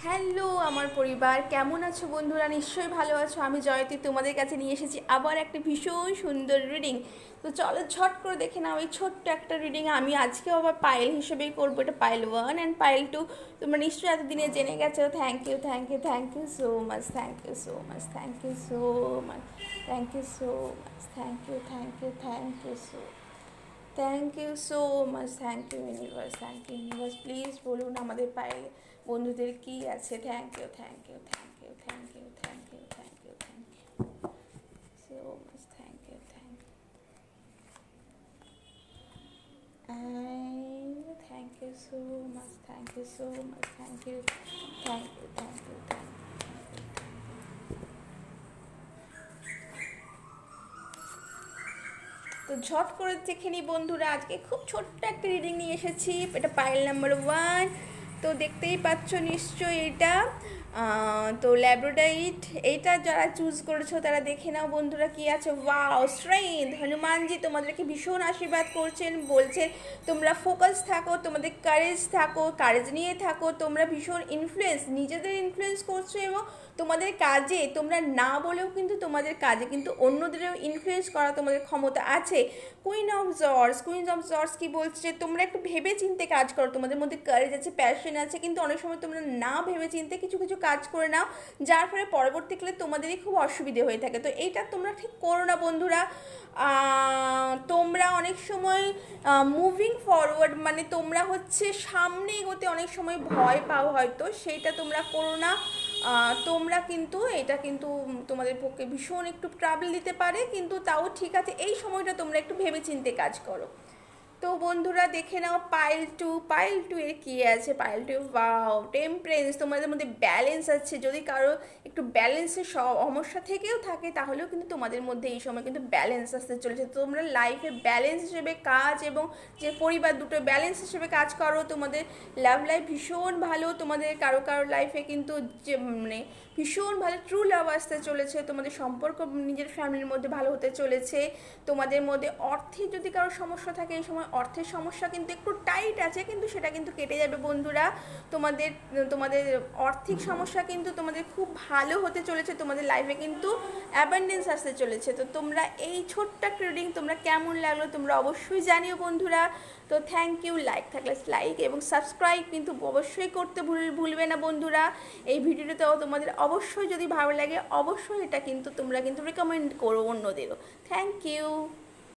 Hello আমার পরিবার, কেমন আছো বন্ধুরা? নিশ্চয়ই ভালো আছো। আমি জয়তী তোমাদের কাছে নিয়ে এসেছি আবার একটা ভীষণ সুন্দর রিডিং। তো চলো ঝট করে দেখে নাও এই ছোট্ট একটা রিডিং। আমি আজকেও আবার পায়েল হিসেবেই করবো। এটা পায়েল 1 অ্যান্ড পায়েল 2। তোমরা নিশ্চয়ই এতদিনে জেনে গেছো। Thank you, thank you, thank you so much, thank you so much, thank you so much, thank you so much, thank you, thank you, thank you so, thank you so much, thank you universe, thank you universe. Please বলুন আমাদের পায়ে বন্ধুদের কী আছে। Thank you, thank you, thank you, thank you, thank you, thank you, thank you so much, thank you, thank you, thank you so much, thank you so much, thank you, thank you, thank you, thank you. তো ঝট করে দেখে নিই বন্ধুরা, আজকে খুব ছোট্ট একটা রিডিং নিয়ে এসেছি। এটা পাইল নাম্বার 1। তো দেখতেই পাচ্ছ নিশ্চয়ই এটা। তো ল্যাব্রোডাইট, এইটা যারা চুজ করেছো তারা দেখে নাও বন্ধুরা কি আছে। Wow, strength. হনুমানজি তোমাদেরকে ভীষণ আশীর্বাদ করছেন, বলছেন তোমরা ফোকাস থাকো, তোমাদের কারেজ থাকো, কারেজ নিয়ে থাকো। তোমরা ভীষণ ইনফ্লুয়েন্স, নিজেদের ইনফ্লুয়েন্স করছো এবং তোমাদের কাজে তোমরা না বলেও কিন্তু তোমাদের কাজে কিন্তু অন্যদেরও ইনফ্লুয়েন্স করা তোমাদের ক্ষমতা আছে। কুইন অফ জর্স, কুইন অফ জর্স কি বলছে, তোমরা একটু ভেবে চিন্তে কাজ করো। তোমাদের মধ্যে কারেজ আছে, প্যাশন আছে, কিন্তু অনেক সময় তোমরা না ভেবে চিন্তে কিছু কিছু কাজ করে নাও, যার ফলে পরবর্তীকালে তোমাদেরই খুব অসুবিধে হয়ে থাকে। তো এইটা তোমরা ঠিক করো না বন্ধুরা। তোমরা অনেক সময় মুভিং ফরওয়ার্ড, মানে তোমরা হচ্ছে সামনে এগোতে অনেক সময় ভয় পাও, হয়তো সেইটা তোমরা করো না। তোমরা কিন্তু এটা কিন্তু তোমাদের পক্ষে ভীষণ একটু ট্রাবল দিতে পারে, কিন্তু তাও ঠিক আছে। এই সময়টা তোমরা একটু ভেবে চিন্তে কাজ করো। তো বন্ধুরা দেখে নাও পাইল 2। পাইল 2 এর কী আছে? পাইল 2, ওয়াও, টেম্পারেন্স। তোমাদের মধ্যে ব্যালেন্স আছে। যদি কারো একটু ব্যালেন্সের সমস্যা থেকেও থাকে, তাহলেও কিন্তু তোমাদের মধ্যে এই সময় কিন্তু ব্যালেন্স আসতে চলেছে। তোমরা লাইফে ব্যালেন্স হিসেবে কাজ এবং যে পরিবার, দুটো ব্যালেন্স হিসেবে কাজ করো। তোমাদের লাভ লাইফ ভীষণ ভালো। তোমাদের কারো কারো লাইফে কিন্তু যে মানে ভীষণ ভালো ট্রু লাভ আসতে চলেছে। তোমাদের সম্পর্ক নিজের ফ্যামিলির মধ্যে ভালো হতে চলেছে। তোমাদের মধ্যে অর্থের যদি কারো সমস্যা থাকে, এই সময় অর্থের সমস্যা কিন্তু একটু টাইট আছে, কিন্তু সেটা কিন্তু কেটে যাবে বন্ধুরা। তোমাদের তোমাদের আর্থিক সমস্যা কিন্তু তোমাদের খুব ভালো হতে চলেছে। তোমাদের লাইফে কিন্তু অ্যাবান্ডেন্স আসতে চলেছে। তো তোমরা এই ছোট্ট একটা রিডিং তোমরা কেমন লাগলো তোমরা অবশ্যই জানিও বন্ধুরা। তো থ্যাংক ইউ। লাইক থাকলে লাইক এবং সাবস্ক্রাইব কিন্তু অবশ্যই করতে ভুলবে না বন্ধুরা। এই ভিডিওটাও তোমাদের অবশ্যই যদি ভালো লাগে, অবশ্যই এটা কিন্তু তোমরা কিন্তু রেকমেন্ড করো অন্যদেরও। Thank you.